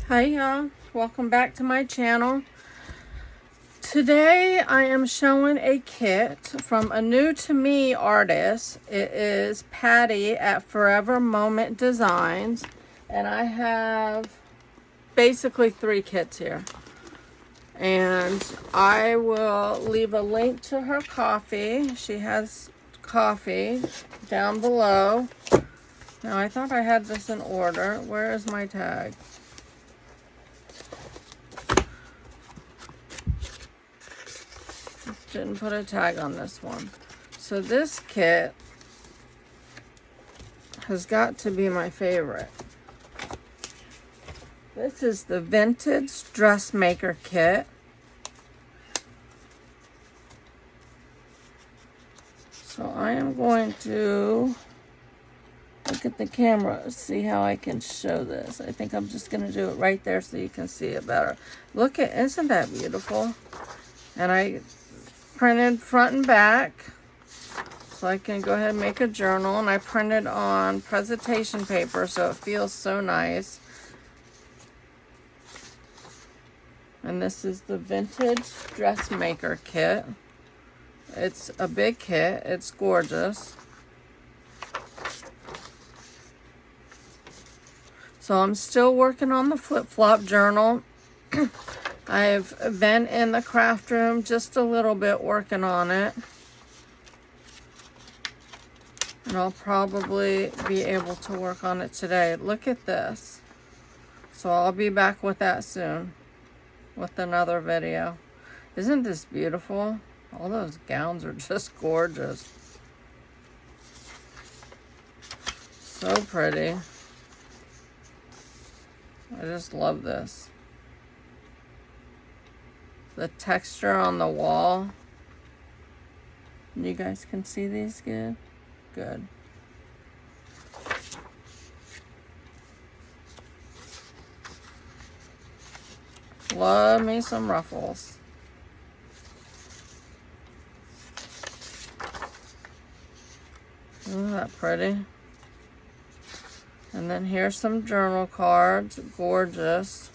Hi y'all, welcome back to my channel. Today I am showing a kit from a new to me artist. It is Patty at Forever Moment Designs, and I have basically 3 kits here. And I will leave a link to her coffee. She has coffee down below. Now I thought I had this in order. Where is my tag? Didn't put a tag on this one. So this kit has got to be my favorite. This is the Vintage Dressmaker Kit. So I am going to look at the camera, see how I can show this. I think I'm just going to do it right there so you can see it better. Look at, isn't that beautiful? And I printed front and back so I can go ahead and make a journal, and I printed on presentation paper so it feels so nice. And this is the Vintage Dressmaker Kit. It's a big kit. It's gorgeous. So I'm still working on the flip-flop journal. I've been in the craft room just a little bit working on it. And I'll probably be able to work on it today. Look at this. So I'll be back with that soon, with another video. Isn't this beautiful? All those gowns are just gorgeous. So pretty. I just love this. The texture on the wall. You guys can see these good? Good. Love me some ruffles. Isn't that pretty? And then here's some journal cards. Gorgeous.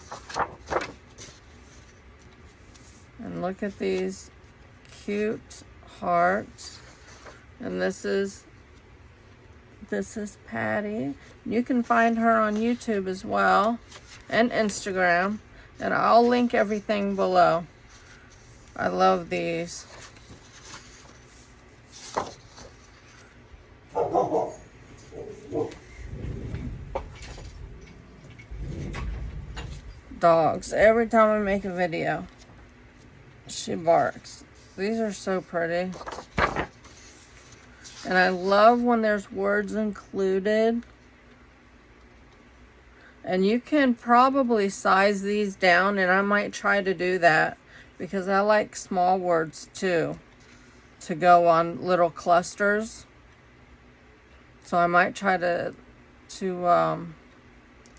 And look at these cute hearts. And this is Patty. You can find her on YouTube as well, and Instagram. And I'll link everything below. I love these. Dogs. Every time I make a video, she barks. These are so pretty. And I love when there's words included. And you can probably size these down, and I might try to do that because I like small words too to go on little clusters. So I might try to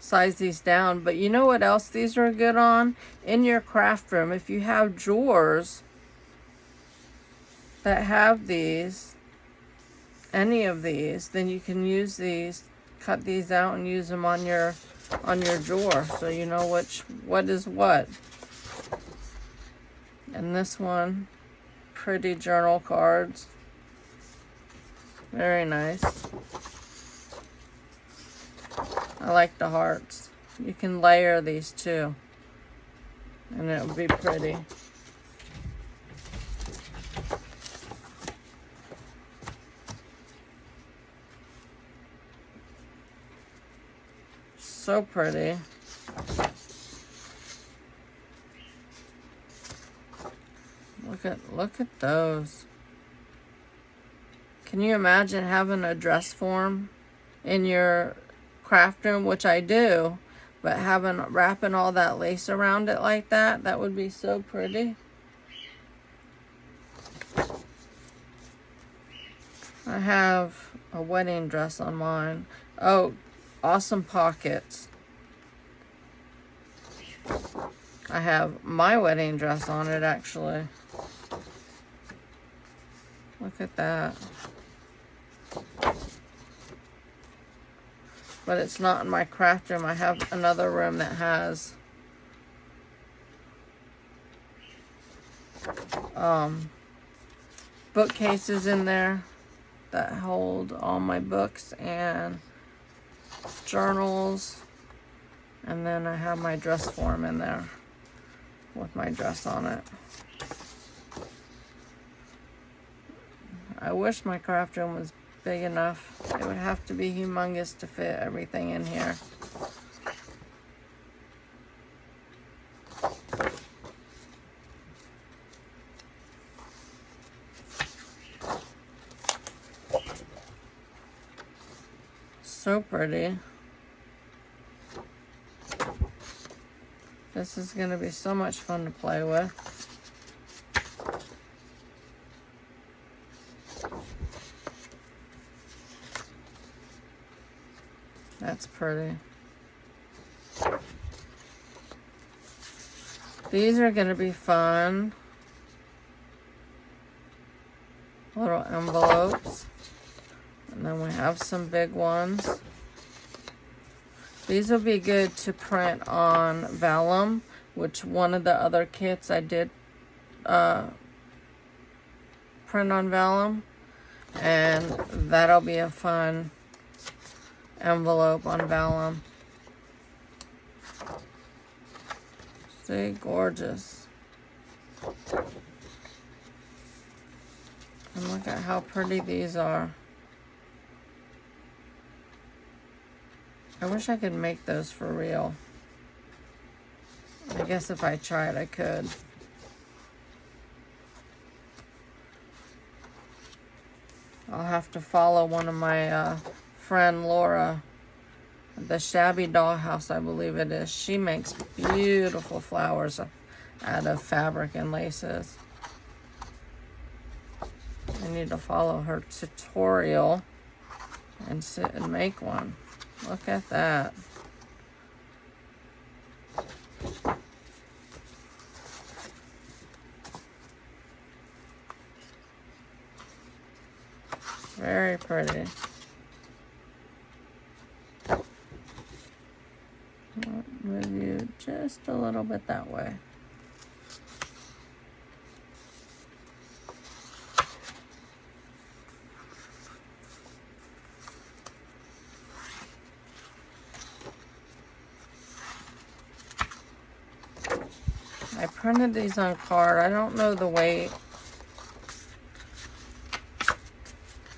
size these down. But you know what else these are good on? In your craft room, if you have drawers that have these, any of these, then you can use these, cut these out and use them on your drawer, so you know what is what. And this one, pretty journal cards. Very nice. I like the hearts. You can layer these too, and it'll be pretty. So pretty. Look at those. Can you imagine having a dress form in your craft room, which I do, but wrapping all that lace around it like that? That would be so pretty. I have a wedding dress on mine. Oh, awesome pockets. I have my wedding dress on it, actually. Look at that. But it's not in my craft room. I have another room that has bookcases in there that hold all my books and journals. And then I have my dress form in there with my dress on it. I wish my craft room was big enough. It would have to be humongous to fit everything in here. So pretty. This is going to be so much fun to play with. That's pretty. These are going to be fun. Little envelopes. And then we have some big ones. These will be good to print on vellum, which one of the other kits I did print on vellum. And that'll be a fun envelope on vellum. See, gorgeous. And look at how pretty these are. I wish I could make those for real. I guess if I tried, I could. I'll have to follow one of my friend Laura, the Shabby Dollhouse, I believe it is. She makes beautiful flowers out of fabric and laces. I need to follow her tutorial and sit and make one. Look at that. Very pretty. I'll move you just a little bit that way. I printed these on card. I don't know the weight.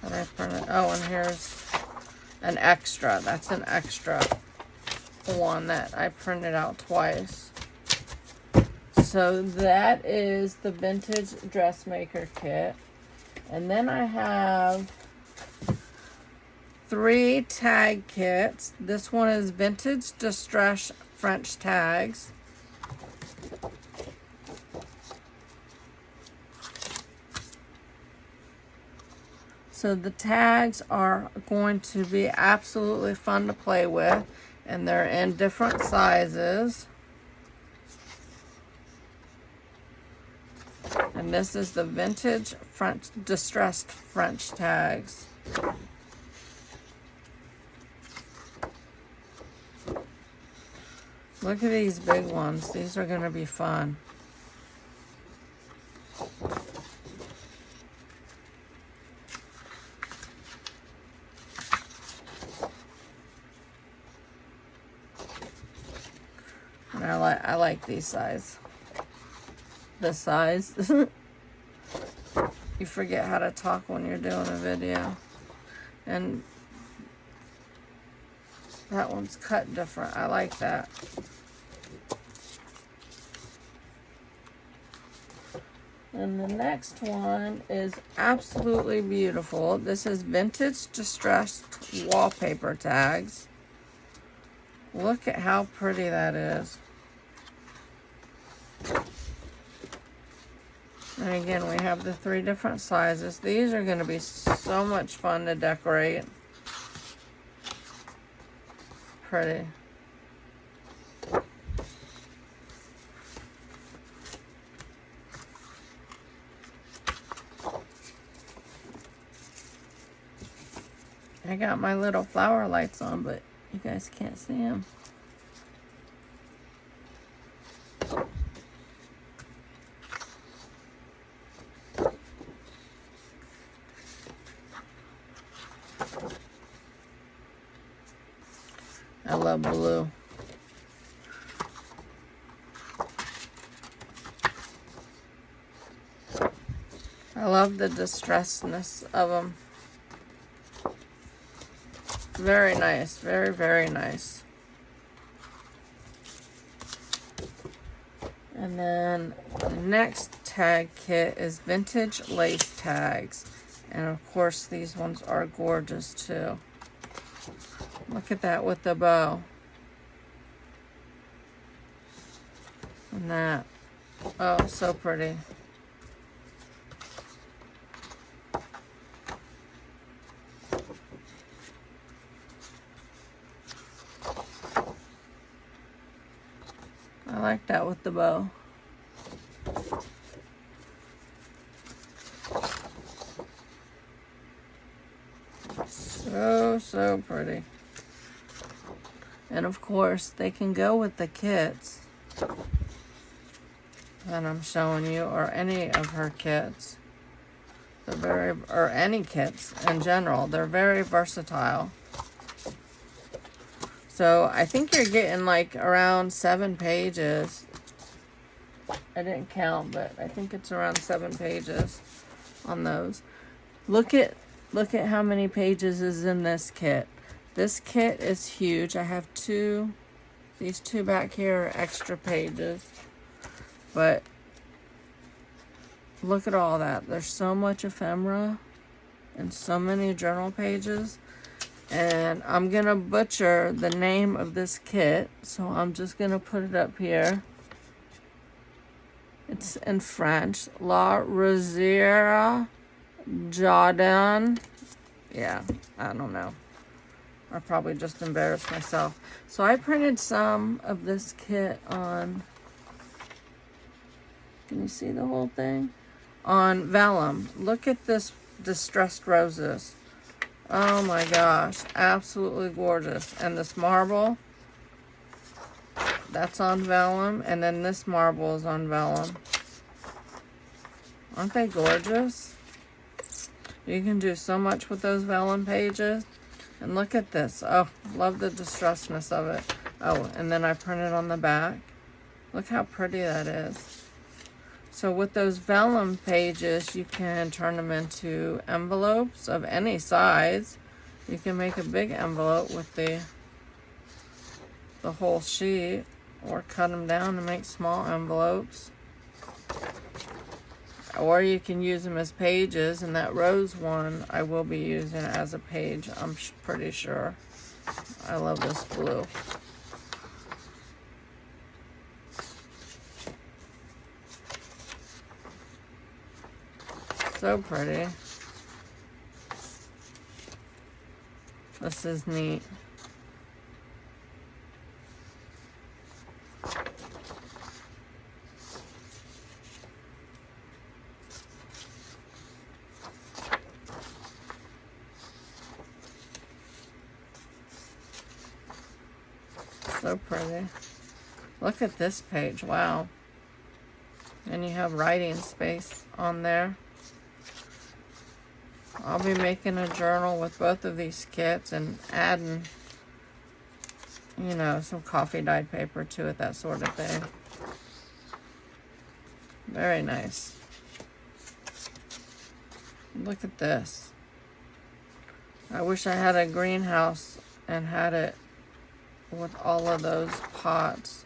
But I printed. Oh, and here's an extra. That's an extra one that I printed out twice. So that is the vintage dressmaker kit. And then I have 3 tag kits. This one is vintage distress French tags. So the tags are going to be absolutely fun to play with, and they're in different sizes. And this is the vintage French distressed French tags. Look at these big ones. These are going to be fun. And I like these size. This size. You forget how to talk when you're doing a video. And that one's cut different. I like that. And the next one is absolutely beautiful. This is vintage distressed wallpaper tags. Look at how pretty that is. And again, we have the 3 different sizes. These are going to be so much fun to decorate. Pretty. I got my little flower lights on, but you guys can't see them. love blue. I love the distressedness of them. Very nice. Very, very nice. And then the next tag kit is vintage lace tags. And of course these ones are gorgeous too. Look at that with the bow. And that. Oh, so pretty. I like that with the bow. So pretty. And of course, they can go with the kits that I'm showing you, or any of her kits. Or any kits in general. They're very versatile. So I think you're getting like around 7 pages. I didn't count, but I think it's around 7 pages on those. Look at how many pages is in this kit. This kit is huge. I have these two back here are extra pages. But look at all that. There's so much ephemera and so many journal pages. And I'm going to butcher the name of this kit, so I'm just going to put it up here. It's in French. La Rosière Jardin. Yeah, I don't know. I probably just embarrassed myself. So I printed some of this kit on, can you see the whole thing? On vellum. Look at this distressed roses. Oh my gosh, absolutely gorgeous. And this marble, that's on vellum. And then this marble is on vellum. Aren't they gorgeous? You can do so much with those vellum pages. And look at this. Oh, love the distressedness of it. Oh, and then I printed on the back. Look how pretty that is. So with those vellum pages, you can turn them into envelopes of any size. You can make a big envelope with the whole sheet, or cut them down to make small envelopes. Or you can use them as pages, and that rose one I will be using as a page, I'm pretty sure. I love this blue. So pretty. This is neat. So pretty. Look at this page. Wow. And you have writing space on there. I'll be making a journal with both of these kits and adding, you know, some coffee dyed paper to it, that sort of thing. Very nice. Look at this. I wish I had a greenhouse and had it with all of those pots.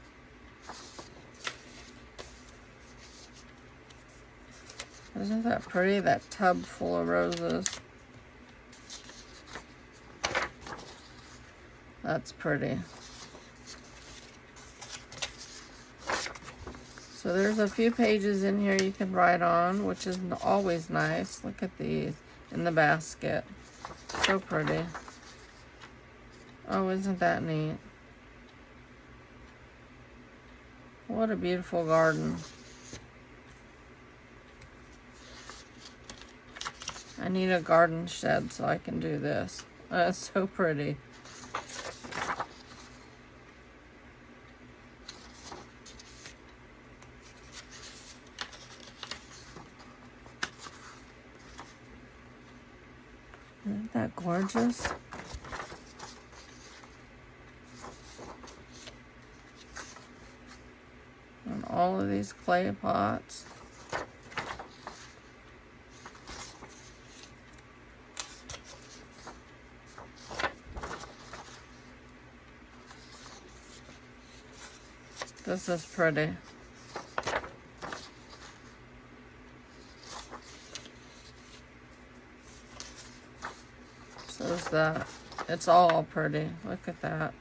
Isn't that pretty? That tub full of roses. That's pretty. So there's a few pages in here you can write on, which is always nice. Look at these in the basket. So pretty. Oh, isn't that neat? What a beautiful garden. I need a garden shed so I can do this. That's so pretty. Isn't that gorgeous? And all of these clay pots. This is pretty. So is that. It's all pretty. Look at that.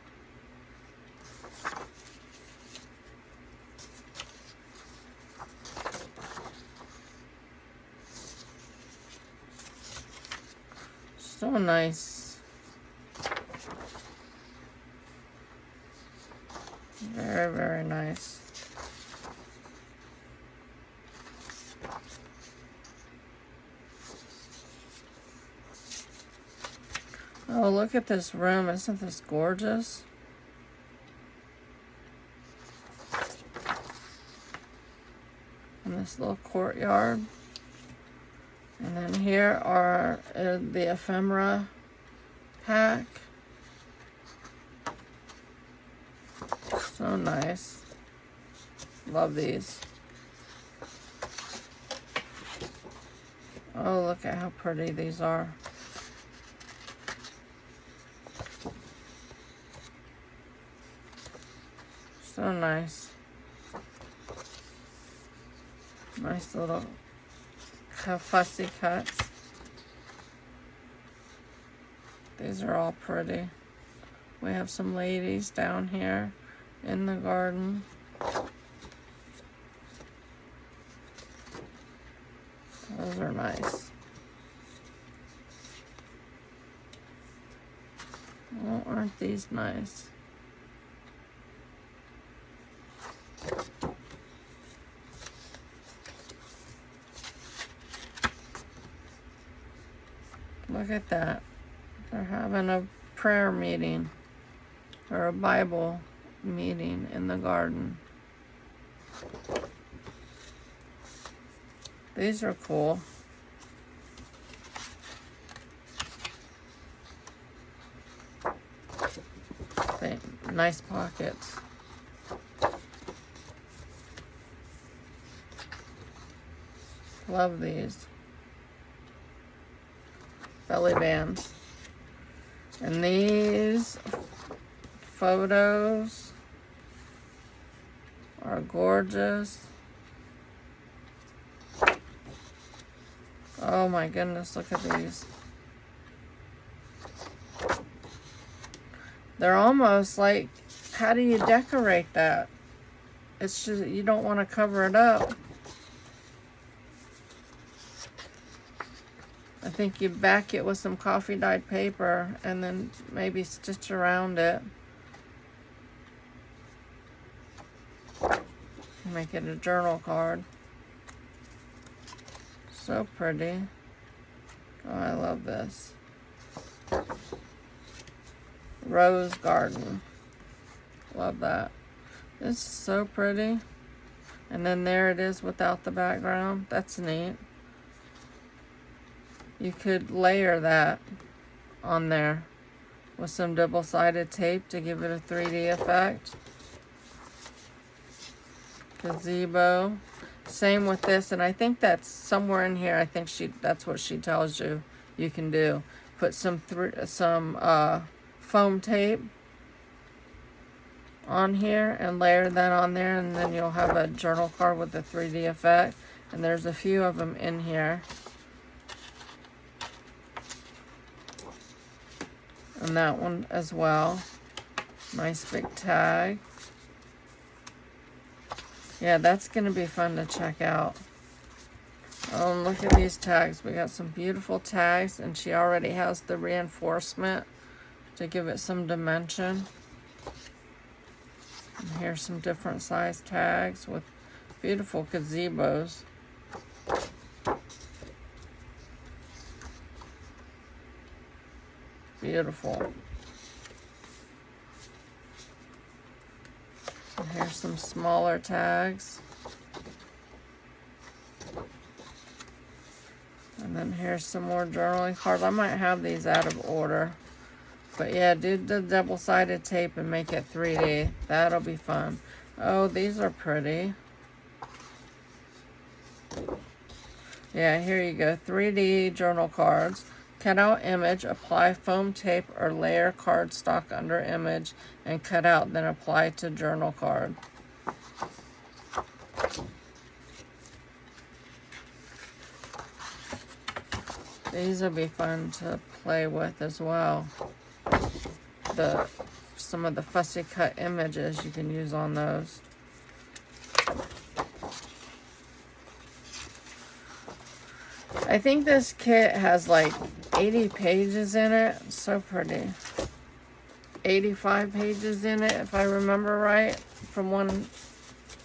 So nice. Very, very nice. Oh, look at this room. Isn't this gorgeous? And this little courtyard. And then here are the ephemera pack. So nice. Love these. Oh, look at how pretty these are. So nice. Nice little fussy cuts. These are all pretty. We have some ladies down here in the garden. Those are nice. Oh, aren't these nice? Look at that. They're having a prayer meeting or a Bible meeting in the garden. These are cool. Nice pockets. Love these. Belly bands. And these photos are gorgeous. Oh my goodness, look at these. They're almost like, how do you decorate that? It's just, you don't want to cover it up. I think you back it with some coffee dyed paper and then maybe stitch around it. Make it a journal card. So pretty. Oh, I love this. Rose garden. Love that. This is so pretty. And then there it is without the background. That's neat. You could layer that on there with some double-sided tape to give it a 3D effect. Gazebo. Same with this, and I think that's somewhere in here. I think that's what she tells you you can do. Put some foam tape on here and layer that on there, and then you'll have a journal card with a 3D effect. And there's a few of them in here. And that one as well. Nice big tag. Yeah, that's going to be fun to check out. Oh, and look at these tags. We got some beautiful tags, and she already has the reinforcement to give it some dimension. And here's some different size tags with beautiful gazebos. Beautiful. And here's some smaller tags. And then here's some more journaling cards. I might have these out of order. But yeah, do the double-sided tape and make it 3D. That'll be fun. Oh, these are pretty. Yeah, here you go. 3D journal cards. Cut out image, apply foam tape or layer cardstock under image and cut out, then apply to journal card. These will be fun to play with as well. Some of the fussy cut images you can use on those. I think this kit has like 80 pages in it. It's so pretty. 85 pages in it, if I remember right. From when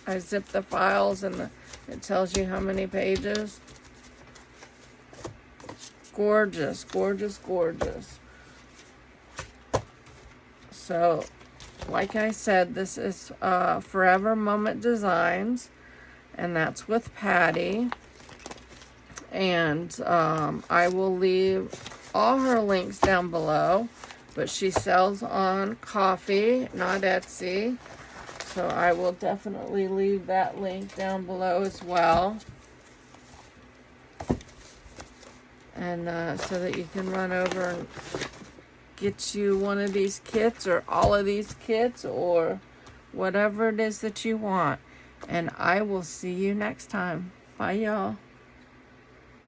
I zipped the files and it tells you how many pages. Gorgeous, gorgeous, gorgeous. So, like I said, this is Forever Moment Designs, and that's with Patty. And I will leave all her links down below, but she sells on Ko-fi, not Etsy. So I will definitely leave that link down below as well. And so that you can run over and get you one of these kits or all of these kits or whatever it is that you want. And I will see you next time. Bye, y'all.